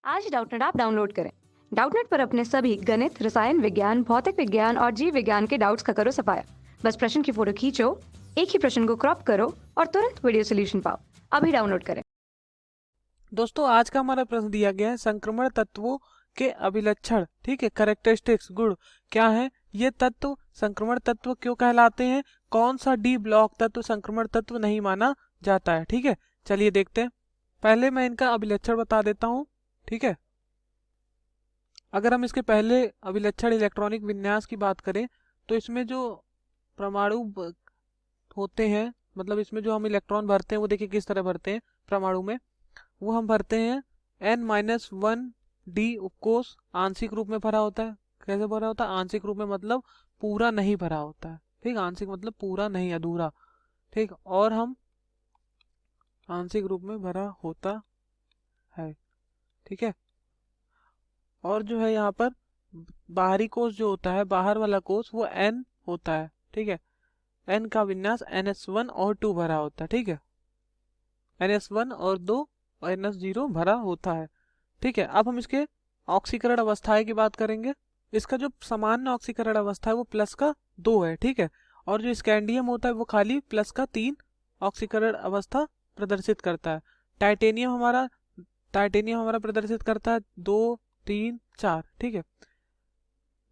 आज Doubtnut app download करें। Doubtnut पर अपने सभी गणित, रसायन विज्ञान, भौतिक विज्ञान और जीव विज्ञान के डाउट्स का करो सफाया। बस प्रश्न की फोटो खींचो, एक ही प्रश्न को क्रॉप करो और तुरंत वीडियो सोल्यूशन पाओ। अभी डाउनलोड करें। दोस्तों आज का हमारा प्रश्न दिया गया है संक्रमण तत्वों के अभिलक्षण, ठीक है, कैरेक्टरिस्टिक्स, गुण क्या है। ये तत्व संक्रमण तत्व क्यों कहलाते हैं, कौन सा डी ब्लॉक तत्व संक्रमण तत्व नहीं माना जाता है। ठीक है, चलिए देखते हैं। पहले मैं इनका अभिलक्षण बता देता हूँ। ठीक है, अगर हम इसके पहले अभिलक्षण इलेक्ट्रॉनिक विन्यास की बात करें तो इसमें जो परमाणु होते हैं, मतलब इसमें जो हम इलेक्ट्रॉन भरते हैं वो देखिए किस तरह भरते हैं। परमाणु में वो हम भरते हैं n-1 डी कोष आंशिक रूप में भरा होता है। कैसे भरा होता है? आंशिक रूप में मतलब पूरा नहीं भरा होता है। ठीक, आंशिक मतलब पूरा नहीं, अधूरा। ठीक, और हम आंशिक रूप में भरा होता है। ठीक है, और जो है यहाँ पर बाहरी कोष जो होता है, बाहर वाला कोष, वो n होता है। ठीक है, n का विन्यास ns1 और 2 भरा होता है। ठीक है, ns1 और 2 और ns0 भरा होता है। ठीक है, अब हम इसके ऑक्सीकरण अवस्थाएं की बात करेंगे। इसका जो सामान्य ऑक्सीकरण अवस्था है वो +2 है। ठीक है, और जो स्कैंडियम होता है वो खाली +3 ऑक्सीकरण अवस्था प्रदर्शित करता है। टाइटेनियम हमारा प्रदर्शित करता है 2 3 4। ठीक है,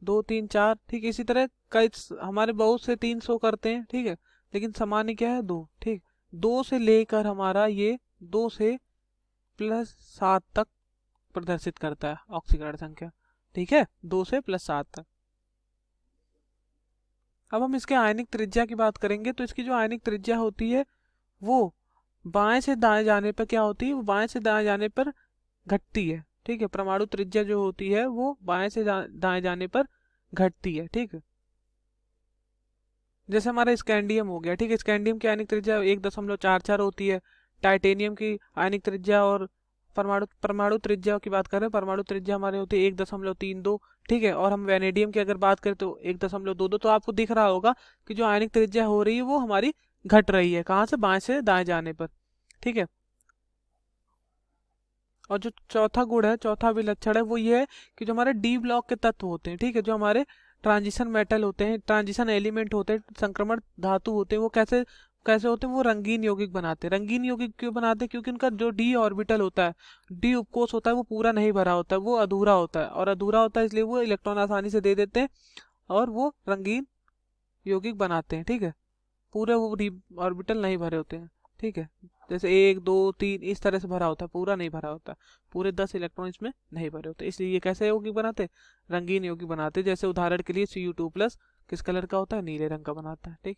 2 3 4। ठीक, इसी तरह कई हमारे बहुत से 3 शो करते हैं। ठीक है, लेकिन सामान्य क्या है? 2। ठीक, 2 से लेकर हमारा ये 2 से +7 तक प्रदर्शित करता है ऑक्सीकरण संख्या। ठीक है, 2 से +7 तक। अब हम इसके आयनिक त्रिज्या की बात करेंगे तो इसकी जो आयनिक त्रिज्या होती है वो बाएं से दाएं जाने पर क्या होती है? वो बाएं से दाएं जाने पर घटती है। ठीक है, परमाणु त्रिज्या जो होती है वो बाएं से दाएं जाने पर घटती है। ठीक है, जैसे हमारा स्कैंडियम हो गया। ठीक है, स्कैंडियम की आयनिक त्रिज्या 1.44 होती है। टाइटेनियम की आयनिक त्रिज्या और परमाणु परमाणु त्रिज्या की बात करें, परमाणु त्रिज्या हमारे होती है 1.32। ठीक है, और हम वेनेडियम की अगर बात करें तो 1.22। तो आपको दिख रहा होगा कि जो आयनिक त्रिज्या हो रही है वो हमारी घट रही है। कहाँ से? बाएं से दाएं जाने पर। ठीक है, और जो चौथा गुण है, चौथा विलक्षण है, वो ये है कि जो हमारे डी ब्लॉक के तत्व होते हैं, ठीक है, जो हमारे ट्रांजिशन मेटल होते हैं, ट्रांजिशन एलिमेंट होते हैं, संक्रमण धातु होते हैं, वो कैसे कैसे होते हैं? वो रंगीन यौगिक बनाते हैं। रंगीन यौगिक क्यों बनाते हैं? क्योंकि उनका जो डी ऑर्बिटल होता है, डी उपकोष होता है, वो पूरा नहीं भरा होता है, वो अधूरा होता है। और अधूरा होता है इसलिए वो इलेक्ट्रॉन आसानी से दे देते हैं और वो रंगीन यौगिक बनाते हैं। ठीक है, पूरे वो डी ऑर्बिटल नहीं भरे होते हैं। ठीक है, जैसे 1 2 3 इस तरह से भरा होता है, पूरा नहीं भरा होता, पूरे 10 इलेक्ट्रॉन इसमें नहीं भरे होते, इसलिए ये कैसे यौगिक बनाते? रंगीन यौगिक बनाते। जैसे उदाहरण के लिए Cu2+ किस कलर का होता है? नीले रंग का बनाता है। ठीक,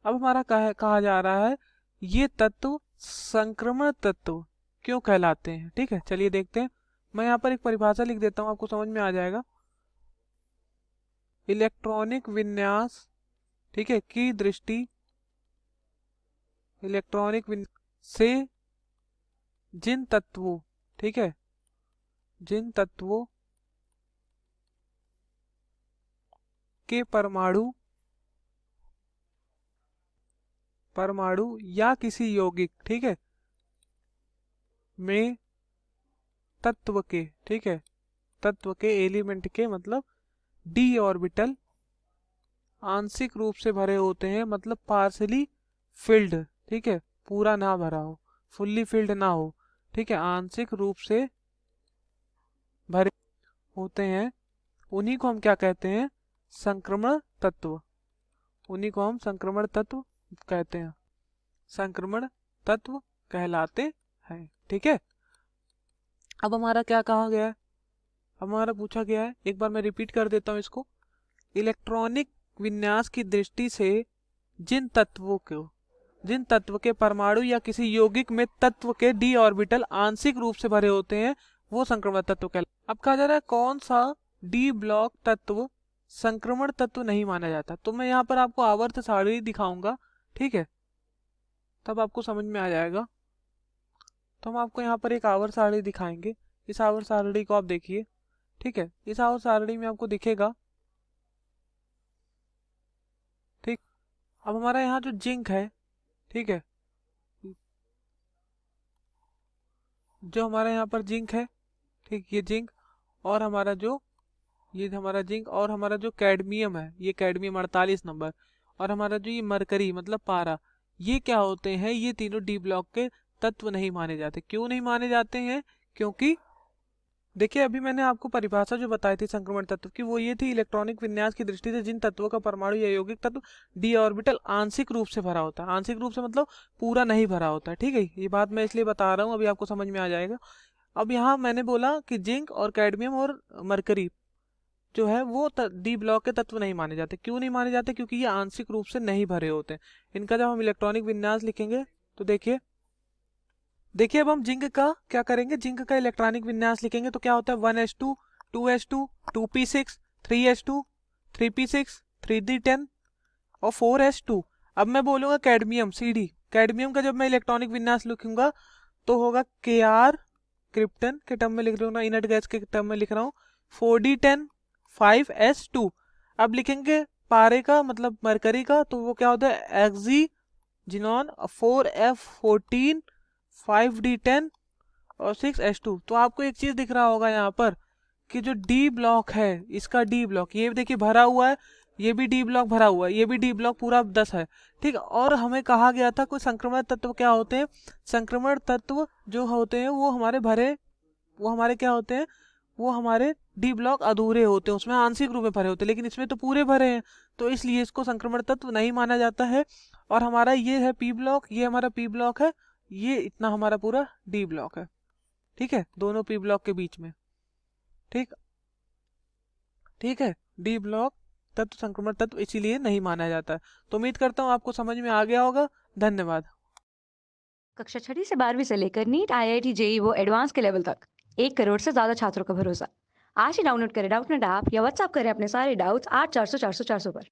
अब हमारा कहा जा रहा है ये तत्व संक्रमण तत्व क्यों कहलाते हैं। ठीक है, चलिए देखते हैं। मैं यहाँ पर एक परिभाषा लिख देता हूँ, आपको समझ में आ जाएगा। इलेक्ट्रॉनिक विन्यास, ठीक है, की दृष्टि, इलेक्ट्रॉनिक से जिन तत्वों, ठीक है, जिन तत्वों के परमाणु परमाणु या किसी यौगिक, ठीक है, में तत्व के, ठीक है, तत्व के एलिमेंट के मतलब डी ऑर्बिटल आंशिक रूप से भरे होते हैं, मतलब पार्शली फिल्ड। ठीक है, पूरा ना भरा हो, फुल्ली फिल्ड ना हो। ठीक है, आंशिक रूप से भरे होते हैं, उन्हीं को हम क्या कहते हैं? संक्रमण तत्व। उन्हीं को हम संक्रमण तत्व कहते हैं, संक्रमण तत्व कहलाते हैं। ठीक है, अब हमारा क्या कहा गया है? अब हमारा पूछा गया है, एक बार मैं रिपीट कर देता हूँ इसको। इलेक्ट्रॉनिक विन्यास की दृष्टि से जिन तत्वों को, जिन तत्व के परमाणु या किसी यौगिक में तत्व के डी ऑर्बिटल आंशिक रूप से भरे होते हैं वो संक्रमण तत्व कहलाते। अब कहा जा रहा है कौन सा डी ब्लॉक तत्व संक्रमण तत्व नहीं माना जाता। तो मैं यहाँ पर आपको आवर्त सारणी दिखाऊंगा। ठीक है, तब आपको समझ में आ जाएगा। तो हम आपको यहाँ पर एक आवर्त सारणी दिखाएंगे। इस आवर्त सारणी को आप देखिए। ठीक है, इस आवर्त सारणी में आपको दिखेगा, ठीक, अब हमारा यहाँ जो जिंक है, ठीक है, जो हमारे यहाँ पर जिंक है ठीक, ये जिंक और हमारा जो जिंक और हमारा जो कैडमियम है, ये कैडमियम 48 नंबर, और हमारा जो ये मरकरी मतलब पारा, ये क्या होते हैं, ये तीनों डी ब्लॉक के तत्व नहीं माने जाते। क्यों नहीं माने जाते हैं? क्योंकि देखिए अभी मैंने आपको परिभाषा जो बताई थी संक्रमण तत्व की, वो ये थी इलेक्ट्रॉनिक विन्यास की दृष्टि से जिन तत्वों का परमाणु या यौगिक तत्व डी ऑर्बिटल आंशिक रूप से भरा होता है। आंशिक रूप से मतलब पूरा नहीं भरा होता है। ठीक है, ये बात मैं इसलिए बता रहा हूँ, अभी आपको समझ में आ जाएगा। अब यहाँ मैंने बोला कि जिंक और कैडमियम और मरकरी जो है वो डी ब्लॉक के तत्व नहीं माने जाते। क्यों नहीं माने जाते? क्योंकि ये आंशिक रूप से नहीं भरे होते हैं। इनका जब हम इलेक्ट्रॉनिक विन्यास लिखेंगे तो देखिए अब हम जिंक का क्या करेंगे, जिंक का इलेक्ट्रॉनिक विन्यास लिखेंगे तो क्या होता है 1s2 2s2 2p6 3s2 3p6 3d10 और 4s2। अब मैं बोलूंगा कैडमियम CD, कैडमियम का जब मैं इलेक्ट्रॉनिक विन्यास लिखूंगा तो होगा Kr, क्रिप्टन के टर्म में लिख रहा हूँ ना, इनर्ट गैस के टर्म में लिख रहा हूँ 4d10 5s2। अब लिखेंगे पारे का मतलब मरकरी का, तो वो क्या होता है एक्जी जिनॉन 4f14 5d10 और 6s2। तो आपको एक चीज दिख रहा होगा यहाँ पर कि जो डी ब्लॉक है, इसका डी ब्लॉक ये देखिए भरा हुआ है, ये भी डी ब्लॉक भरा हुआ है, ये भी डी ब्लॉक पूरा 10 है। ठीक, और हमें कहा गया था कोई संक्रमण तत्व क्या होते हैं, संक्रमण तत्व जो होते हैं वो हमारे क्या होते हैं, वो हमारे डी ब्लॉक अधूरे होते हैं, उसमें आंशिक रूप में भरे होते हैं, लेकिन इसमें तो पूरे भरे हैं, तो इसलिए इसको संक्रमण तत्व नहीं माना जाता है। और हमारा ये है पी ब्लॉक, ये हमारा पी ब्लॉक है, ये इतना हमारा पूरा डी ब्लॉक है। ठीक है, दोनों पी ब्लॉक के बीच में। ठीक है, डी ब्लॉक तत्व संक्रमण तत्व इसीलिए नहीं माना जाता है। तो उम्मीद करता हूँ आपको समझ में आ गया होगा। धन्यवाद। कक्षा 6 से 12वीं से लेकर नीट IIT JEE वो एडवांस के लेवल तक 1 करोड़ से ज्यादा छात्रों का भरोसा। आज ही डाउनलोड करें डाउटनेट ऐप या व्हाट्सएप करें अपने सारे डाउट्स 8400 400 400 पर।